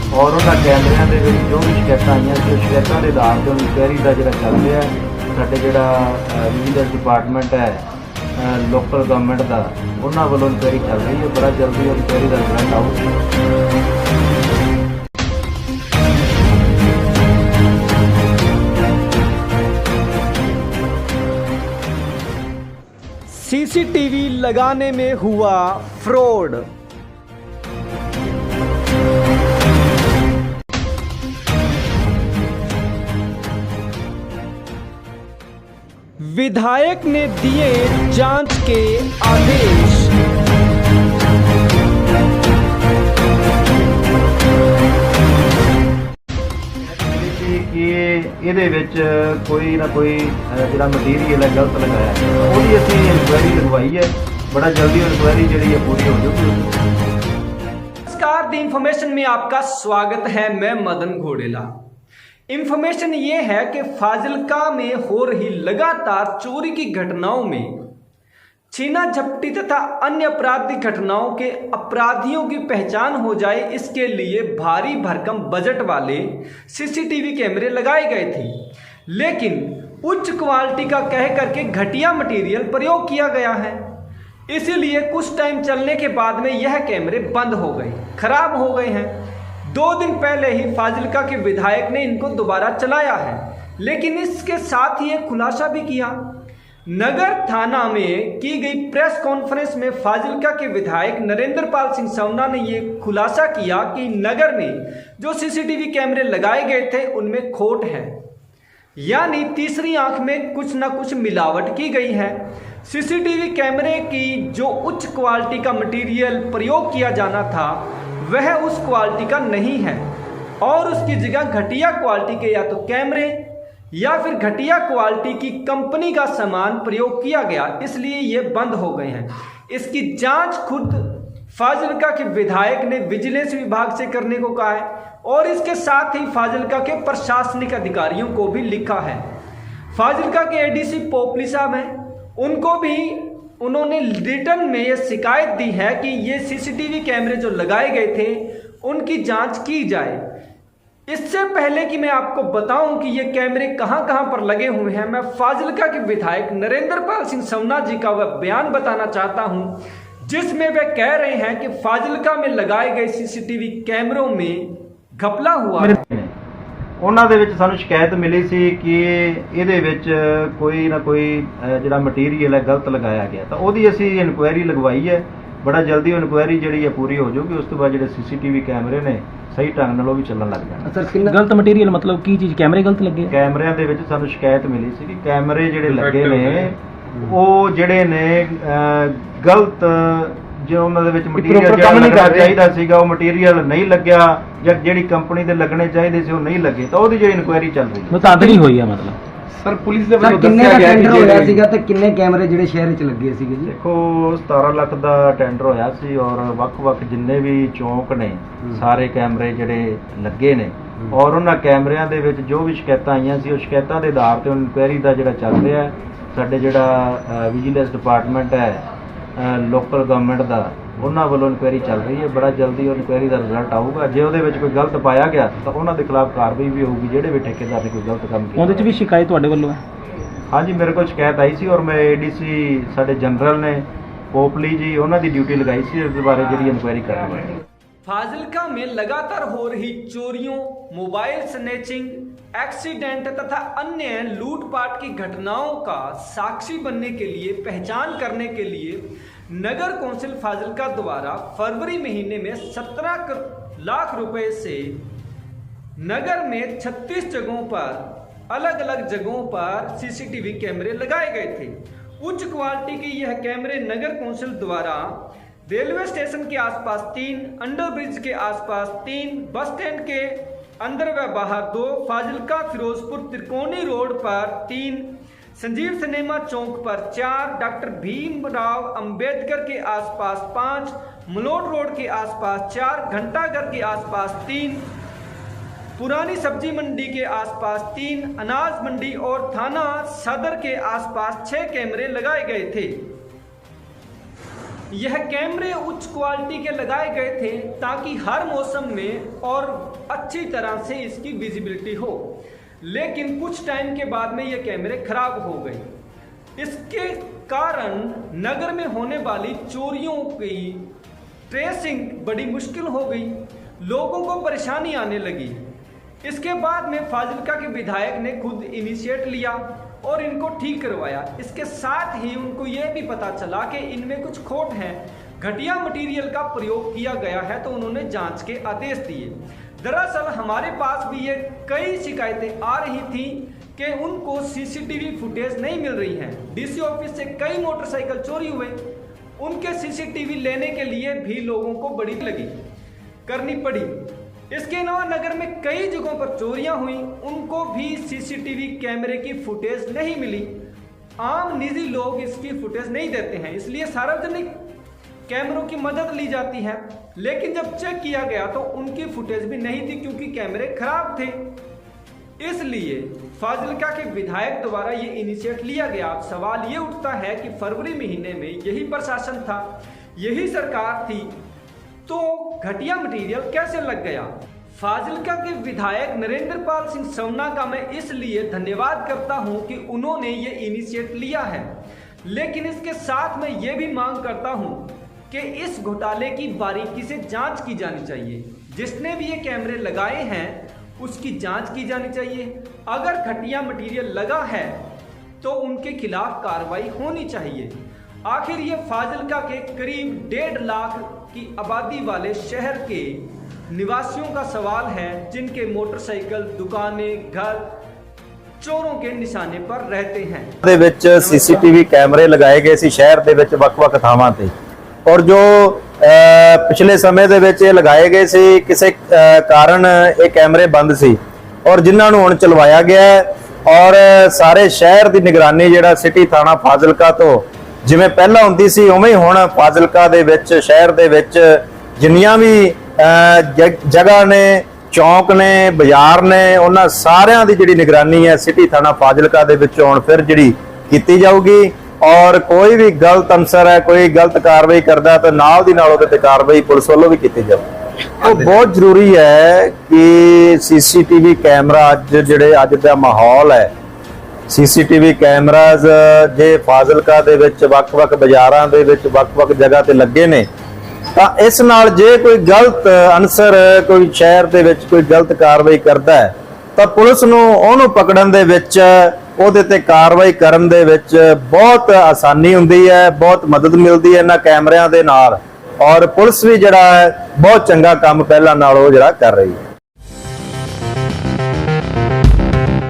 और उन्होंने कैमरिਆਂ ਦੇ ਵਿੱਚ जो भी शिकायत आईਆਂ ਸੀ ਉਹ शिकायतों के आधार पर ਇਨਕੁਆਇਰੀ ਦਾ ਜਿਹੜਾ ਚੱਲ ਰਿਹਾ ਸਾਡੇ ਜਿਹੜਾ ਵਿਜੀਲੈਂਸ डिपार्टमेंट है लोकल गवर्नमेंट का उन्होंने वालों इनकुआयरी चल रही है। बड़ा जल्दी इनकुआयरी का रिजल्ट आऊगा। सीसीटीवी लगाने में हुआ फ्रॉड। विधायक ने दिए जांच के आदेश। कि ਇਹਦੇ ਵਿੱਚ कोई ना कोई ਜਿਹੜਾ ਮਟੀਰੀਅਲ है गलत लगाया है, ਉਹਦੀ ਅਸੀਂ ਇਨਕੁਆਇਰੀ ਲਗਵਾਈ है। बड़ा जल्दी इनक्वायरी ਜਿਹੜੀ है पूरी हो जाएगी। नमस्कार, दी इंफॉर्मेशन में आपका स्वागत है। मैं मदन घोड़ेला। इंफॉर्मेशन ये है कि फाजिलका में हो रही लगातार चोरी की घटनाओं में छीना झपटी तथा अन्य आपराधिक घटनाओं के अपराधियों की पहचान हो जाए, इसके लिए भारी भरकम बजट वाले सीसीटीवी कैमरे लगाए गए थे, लेकिन उच्च क्वालिटी का कह करके घटिया मटेरियल प्रयोग किया गया है। इसीलिए कुछ टाइम चलने के बाद में यह कैमरे बंद हो गए, खराब हो गए हैं। 2 दिन पहले ही फाजिलका के विधायक ने इनको दोबारा चलाया है, लेकिन इसके साथ ही एक खुलासा भी किया। नगर थाना में की गई प्रेस कॉन्फ्रेंस में फाजिलका के विधायक नरेंद्र पाल सिंह सवना ने यह खुलासा किया कि नगर में जो सीसीटीवी कैमरे लगाए गए थे उनमें खोट है, यानी तीसरी आंख में कुछ ना कुछ मिलावट की गई है। सीसीटीवी कैमरे की जो उच्च क्वालिटी का मटेरियल प्रयोग किया जाना था वह उस क्वालिटी का नहीं है, और उसकी जगह घटिया क्वालिटी के या तो कैमरे या फिर घटिया क्वालिटी की कंपनी का सामान प्रयोग किया गया, इसलिए ये बंद हो गए हैं। इसकी जांच खुद फाजिलका के विधायक ने विजिलेंस विभाग से करने को कहा है, और इसके साथ ही फाजिलका के प्रशासनिक अधिकारियों को भी लिखा है। फाजिलका के एडीसी पोपली साहब हैं, उनको भी उन्होंने रिटर्न में ये शिकायत दी है कि ये सीसीटीवी कैमरे जो लगाए गए थे उनकी जांच की जाए। इससे पहले कि मैं आपको बताऊं कि ये कैमरे कहां कहां पर लगे हुए हैं, मैं फाजिलका के विधायक नरेंद्र पाल सिंह सवना जी का वह बयान बताना चाहता हूं, जिसमें वे कह रहे हैं कि फाजिलका में लगाए गए सीसीटीवी कैमरों में घपला हुआ। ਉਹਨਾਂ ਦੇ ਵਿੱਚ ਸਾਨੂੰ ਸ਼ਿਕਾਇਤ ਮਿਲੀ ਸੀ ਕਿ ਇਹਦੇ ਵਿੱਚ ਕੋਈ ਨਾ ਕੋਈ ਜਿਹੜਾ ਮਟੀਰੀਅਲ ਹੈ ਗਲਤ ਲਗਾਇਆ ਗਿਆ, ਤਾਂ ਉਹਦੀ ਅਸੀਂ ਇਨਕੁਆਇਰੀ ਲਗਵਾਈ ਹੈ। ਬੜਾ ਜਲਦੀ ਇਨਕੁਆਇਰੀ ਜਿਹੜੀ ਹੈ ਪੂਰੀ ਹੋ ਜਾਊਗੀ। ਉਸ ਤੋਂ ਬਾਅਦ ਜਿਹੜੇ ਸੀਸੀਟੀਵੀ ਕੈਮਰੇ ਨੇ ਸਹੀ ਢੰਗ ਨਾਲ ਉਹ ਵੀ ਚੱਲਣ ਲੱਗ ਜਾਣਗੇ। ਸਰ, ਗਲਤ ਮਟੀਰੀਅਲ ਮਤਲਬ ਕੀ ਚੀਜ਼? ਕੈਮਰੇ ਗਲਤ ਲੱਗੇ? ਕੈਮਰਿਆਂ ਦੇ ਵਿੱਚ ਸਾਨੂੰ ਸ਼ਿਕਾਇਤ ਮਿਲੀ ਸੀ ਕਿ ਕੈਮਰੇ ਜਿਹੜੇ ਲੱਗੇ ਨੇ ਉਹ ਜਿਹੜੇ ਨੇ ਗਲਤ, ਜੋ ਉਹਨਾਂ ਦੇ ਵਿੱਚ ਮਟੀਰੀਅਲ ਜਿਹੜਾ ਚਾਹੀਦਾ ਸੀਗਾ ਉਹ ਮਟੀਰੀਅਲ ਨਹੀਂ ਲੱਗਿਆ, ਜਾਂ ਜਿਹੜੀ ਕੰਪਨੀ ਦੇ ਲੱਗਣੇ ਚਾਹੀਦੇ ਸੀ ਉਹ ਨਹੀਂ ਲੱਗੇ, ਤਾਂ ਉਹਦੀ ਜਿਹੜੀ ਇਨਕੁਆਇਰੀ ਚੱਲ ਰਹੀ ਹੈ। ਮੁਤਾਦਲੀ ਹੋਈ ਹੈ ਮਤਲਬ। ਸਰ, ਪੁਲਿਸ ਦੇ ਵੱਲੋਂ ਦੱਸਿਆ ਗਿਆ ਕਿ ਹੋਇਆ ਸੀਗਾ ਤੇ ਕਿੰਨੇ ਕੈਮਰੇ ਜਿਹੜੇ ਸ਼ਹਿਰ ਵਿੱਚ ਲੱਗੇ ਸੀਗੇ ਜੀ? ਦੇਖੋ, 17 ਲੱਖ ਦਾ ਟੈਂਡਰ ਹੋਇਆ ਸੀ, ਔਰ ਵੱਖ-ਵੱਖ ਜਿੰਨੇ ਵੀ ਚੌਂਕ ਨੇ ਸਾਰੇ ਕੈਮਰੇ ਜਿਹੜੇ ਲੱਗੇ ਨੇ, ਔਰ ਉਹਨਾਂ ਕੈਮਰਿਆਂ ਦੇ ਵਿੱਚ ਜੋ ਵੀ ਸ਼ਿਕਾਇਤਾਂ ਆਈਆਂ ਸੀ ਉਹ ਸ਼ਿਕਾਇਤਾਂ ਦੇ ਆਧਾਰ ਤੇ ਇਨਕੁਆਇਰੀ ਦਾ ਜਿਹੜਾ ਚੱਲ ਰਿਹਾ ਸਾਡੇ ਜਿਹੜਾ ਵਿਜੀਲੈਂਸ ਡਿਪਾਰਟਮੈਂਟ ਹੈ ਲੋਕਲ ਗਵਰਨਮੈਂਟ ਦਾ, ਉਹਨਾਂ ਵੱਲੋਂ ਇਨਕੁਆਇਰੀ ਚੱਲ ਰਹੀ ਹੈ। ਬੜਾ ਜਲਦੀ ਉਹ ਇਨਕੁਆਇਰੀ ਦਾ ਰਿਜ਼ਲਟ ਆਊਗਾ। ਜੇ ਉਹਦੇ ਵਿੱਚ ਕੋਈ ਗਲਤ ਪਾਇਆ ਗਿਆ ਤਾਂ ਉਹਨਾਂ ਦੇ ਖਿਲਾਫ ਕਾਰਵਾਈ ਵੀ ਹੋਊਗੀ, ਜਿਹੜੇ ਵੀ ਠੇਕੇਦਾਰ ਨੇ ਕੋਈ ਗਲਤ ਕੰਮ ਕੀਤਾ। ਉਹਦੇ 'ਚ ਵੀ ਸ਼ਿਕਾਇਤ ਤੁਹਾਡੇ ਵੱਲੋਂ ਹੈ? ਹਾਂਜੀ, ਮੇਰੇ ਕੋਲ ਸ਼ਿਕਾਇਤ ਆਈ ਸੀ, ਔਰ ਮੈਂ ਏਡੀਸੀ ਸਾਡੇ ਜਨਰਲ ਨੇ पोपली जी उन्होंने ड्यूटी लगाई सी, इस बारे जी इंक्वायरी कर रहे हैं। फाजिलका में लगातार हो रही चोरियों, मोबाइल स्नैचिंग, एक्सीडेंट तथा अन्य लूटपाट की घटनाओं का साक्षी बनने के लिए, पहचान करने के लिए नगर कौंसिल फाजिलका द्वारा फरवरी महीने में 17 लाख रुपए से नगर में 36 जगहों पर अलग अलग जगहों पर सीसीटीवी कैमरे लगाए गए थे। उच्च क्वालिटी के यह कैमरे नगर कौंसिल द्वारा रेलवे स्टेशन के आसपास 3, अंडर ब्रिज के आसपास 3, बस स्टैंड के अंदर व बाहर 2, फाजिलका फिरोजपुर त्रिकोणी रोड पर 3, संजीव सिनेमा चौक पर 4, डॉक्टर भीमराव अंबेडकर के आसपास 5, मलोट रोड के आसपास 4, घंटाघर के आसपास 3, पुरानी सब्जी मंडी के आसपास 3, अनाज मंडी और थाना सदर के आसपास 6 कैमरे लगाए गए थे। यह कैमरे उच्च क्वालिटी के लगाए गए थे ताकि हर मौसम में और अच्छी तरह से इसकी विजिबिलिटी हो, लेकिन कुछ टाइम के बाद में ये कैमरे खराब हो गए। इसके कारण नगर में होने वाली चोरियों की ट्रेसिंग बड़ी मुश्किल हो गई, लोगों को परेशानी आने लगी। इसके बाद में फाजिल्का के विधायक ने खुद इनिशिएट लिया और इनको ठीक करवाया। इसके साथ ही उनको यह भी पता चला कि इनमें कुछ खोट है, घटिया मटेरियल का प्रयोग किया गया है, तो उन्होंने जांच के आदेश दिए। दरअसल हमारे पास भी ये कई शिकायतें आ रही थी कि उनको सीसीटीवी फुटेज नहीं मिल रही है। डीसी ऑफिस से कई मोटरसाइकिल चोरी हुए, उनके सीसीटीवी लेने के लिए भी लोगों को बड़ी करनी पड़ी। इसके अलावा नगर में कई जगहों पर चोरियां हुई, उनको भी सीसीटीवी कैमरे की फुटेज नहीं मिली। आम निजी लोग इसकी फुटेज नहीं देते हैं, इसलिए सार्वजनिक कैमरों की मदद ली जाती है। लेकिन जब चेक किया गया तो उनकी फुटेज भी नहीं थी क्योंकि कैमरे खराब थे। इसलिए फाजिल्का के विधायक द्वारा ये इनिशिएट लिया गया। अब सवाल ये उठता है कि फरवरी महीने में यही प्रशासन था, यही सरकार थी, तो घटिया मटेरियल कैसे लग गया? फाजिल्का के विधायक नरेंद्रपाल सिंह सवना का मैं इसलिए धन्यवाद करता हूं कि उन्होंने ये इनिशिएट लिया है, लेकिन इसके साथ मैं ये भी मांग करता हूं कि इस घोटाले की बारीकी से जांच की जानी चाहिए। जिसने भी ये कैमरे लगाए हैं उसकी जांच की जानी चाहिए। अगर घटिया मटेरियल लगा है तो उनके खिलाफ कार्रवाई होनी चाहिए। आखिर ये फाजिल्का के करीब 1.5 लाख की आबादी वाले शहर के निवासियों का सवाल है, जिनके मोटरसाइकिल, दुकानें, घर चोरों के निशाने पर रहते हैं। ਦੇ ਵਿੱਚ ਸੀਸੀਟੀਵੀ ਕੈਮਰੇ ਲਗਾਏ ਗਏ ਸੀ ਸ਼ਹਿਰ ਦੇ ਵਿੱਚ ਵੱਖ-ਵੱਖ ਥਾਵਾਂ ਤੇ, ਔਰ ਜੋ ਪਿਛਲੇ ਸਮੇਂ ਦੇ ਵਿੱਚ ਇਹ ਲਗਾਏ ਗਏ ਸੀ, ਕਿਸੇ ਕਾਰਨ ਇਹ ਕੈਮਰੇ ਬੰਦ ਸੀ ਔਰ ਜਿਨ੍ਹਾਂ ਨੂੰ ਹੁਣ ਚਲਵਾਇਆ ਗਿਆ ਔਰ ਸਾਰੇ ਸ਼ਹਿਰ ਦੀ ਨਿਗਰਾਨੀ ਜਿਹੜਾ ਸਿਟੀ ਥਾਣਾ ਫਾਜ਼ਿਲਕਾ ਤੋਂ ਜਿਵੇਂ ਪਹਿਲਾਂ ਹੁੰਦੀ ਸੀ ਉਵੇਂ ਹੀ ਹੁਣ ਫਾਜ਼ਿਲਕਾ ਦੇ ਵਿੱਚ ਸ਼ਹਿਰ ਦੇ ਵਿੱਚ ਜਿੰਨੀਆਂ ਵੀ ਜਗ੍ਹਾ ਨੇ, ਚੌਂਕ ਨੇ, ਬਾਜ਼ਾਰ ਨੇ, ਉਹਨਾਂ ਸਾਰਿਆਂ ਦੀ ਜਿਹੜੀ ਨਿਗਰਾਨੀ ਹੈ ਸਿਟੀ ਥਾਣਾ ਫਾਜ਼ਿਲਕਾ ਦੇ ਵਿੱਚ ਹੁਣ ਫਿਰ ਜਿਹੜੀ ਕੀਤੀ ਜਾਊਗੀ। ਔਰ ਕੋਈ ਵੀ ਗਲਤ ਅਨਸਰ ਹੈ, ਕੋਈ ਗਲਤ ਕਾਰਵਾਈ ਕਰਦਾ ਤਾਂ ਨਾਲ ਦੀ ਨਾਲ ਉਹਦੇ ਤੇ ਕਾਰਵਾਈ ਪੁਲਿਸ ਵੱਲੋਂ ਵੀ ਕੀਤੀ ਜਾਊਗੀ। ਉਹ ਬਹੁਤ ਜ਼ਰੂਰੀ ਹੈ ਕਿ ਸੀਸੀਟੀਵੀ ਕੈਮਰਾ ਅੱਜ ਦਾ ਮਾਹੌਲ ਹੈ, ਸੀਸੀਟੀਵੀ ਕੈਮਰਾਜ਼ ਜੇ ਫਾਜ਼ਿਲਕਾ ਦੇ ਵਿੱਚ ਵੱਖ-ਵੱਖ ਬਾਜ਼ਾਰਾਂ ਦੇ ਵਿੱਚ ਵੱਖ-ਵੱਖ ਜਗ੍ਹਾ ਤੇ ਲੱਗੇ ਨੇ ਤਾਂ ਇਸ ਨਾਲ ਜੇ ਕੋਈ ਗਲਤ ਅਨਸਰ ਕੋਈ ਸ਼ਹਿਰ ਦੇ ਵਿੱਚ ਕੋਈ ਗਲਤ ਕਾਰਵਾਈ ਕਰਦਾ ਹੈ ਤਾਂ ਪੁਲਿਸ ਨੂੰ ਉਹਨੂੰ ਪਕੜਨ ਦੇ ਵਿੱਚ, ਉਹਦੇ ਤੇ ਕਾਰਵਾਈ ਕਰਨ ਦੇ ਵਿੱਚ ਬਹੁਤ ਆਸਾਨੀ ਹੁੰਦੀ ਹੈ, ਬਹੁਤ ਮਦਦ ਮਿਲਦੀ ਹੈ ਇਹਨਾਂ ਕੈਮਰਿਆਂ ਦੇ ਨਾਲ। ਔਰ ਪੁਲਿਸ ਵੀ ਜਿਹੜਾ ਹੈ ਬਹੁਤ ਚੰਗਾ ਕੰਮ ਪਹਿਲਾਂ ਨਾਲੋਂ ਜਿਹੜਾ ਕਰ ਰਹੀ ਹੈ।